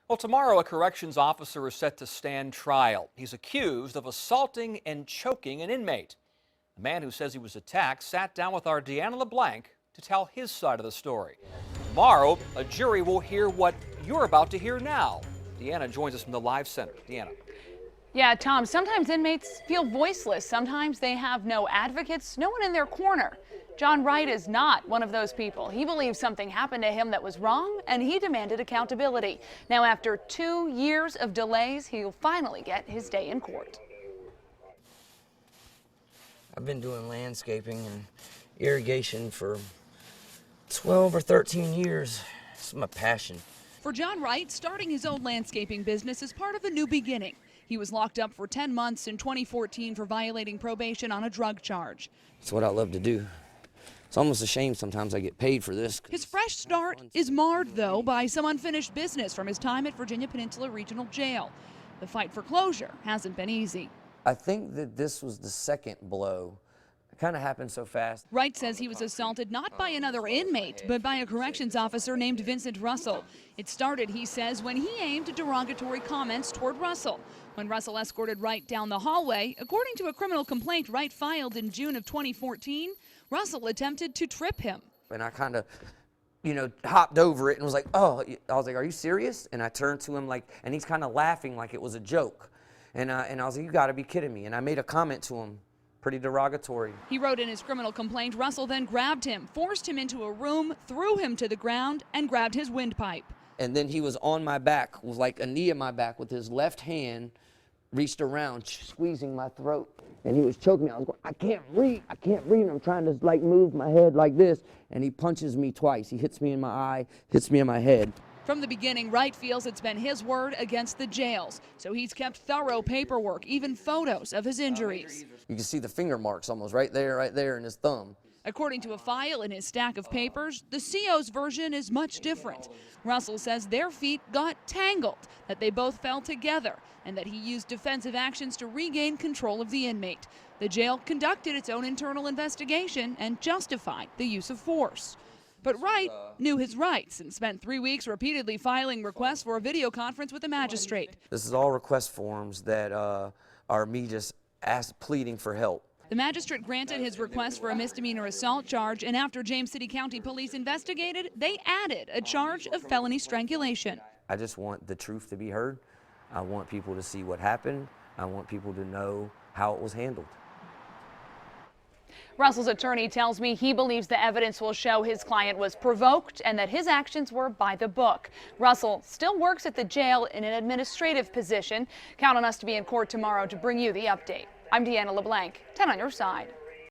Well, tomorrow a corrections officer is set to stand trial. He's accused of assaulting and choking an inmate. The man who says he was attacked sat down with our Deanna Leblanc to tell his side of the story. Tomorrow, a jury will hear what you're about to hear now. Deanna joins us from the Live Center. Deanna. Yeah, Tom, sometimes inmates feel voiceless. Sometimes they have no advocates, no one in their corner. John Wright is not one of those people. He believes something happened to him that was wrong, and he demanded accountability. Now, after 2 years of delays, he'll finally get his day in court. I've been doing landscaping and irrigation for 12 or 13 years. It's my passion. For John Wright, starting his own landscaping business is part of a new beginning. He was locked up for 10 months in 2014 for violating probation on a drug charge. It's what I love to do. It's almost a shame sometimes I get paid for this. His fresh start is marred, though, by some unfinished business from his time at Virginia Peninsula Regional Jail. The fight for closure hasn't been easy. I think that this was the second blow. It kind of happened so fast. Wright says he was assaulted not by another inmate, but by a corrections officer named Vincent Russell. It started, he says, when he aimed derogatory comments toward Russell. When Russell escorted Wright down the hallway, according to a criminal complaint Wright filed in June of 2014, Russell attempted to trip him. And I kind of, hopped over it and was like, oh, I was like, are you serious? And I turned to him and he's kind of laughing like it was a joke. And I was like, you got to be kidding me. And I made a comment to him, pretty derogatory. He wrote in his criminal complaint, Russell then grabbed him, forced him into a room, threw him to the ground, and grabbed his windpipe. And then he was on my back, was like a knee in my back with his left hand, reached around, squeezing my throat. And he was choking me. I was going, I can't breathe. And I'm trying to move my head like this. And he punches me twice. He hits me in my eye, hits me in my head. From the beginning, Wright feels it's been his word against the jails. So he's kept thorough paperwork, even photos of his injuries. You can see the finger marks almost right there in his thumb. According to a file in his stack of papers, the CO's version is much different. Russell says their feet got tangled, that they both fell together, and that he used defensive actions to regain control of the inmate. The jail conducted its own internal investigation and justified the use of force. But Wright knew his rights and spent 3 weeks repeatedly filing requests for a video conference with the magistrate. This is all request forms that are me just pleading for help. The magistrate granted his request for a misdemeanor assault charge, and after James City County Police investigated, they added a charge of felony strangulation. I just want the truth to be heard. I want people to see what happened. I want people to know how it was handled. Russell's attorney tells me he believes the evidence will show his client was provoked and that his actions were by the book. Russell still works at the jail in an administrative position. Count on us to be in court tomorrow to bring you the update. I'm Deanna LeBlanc, 10 on your side.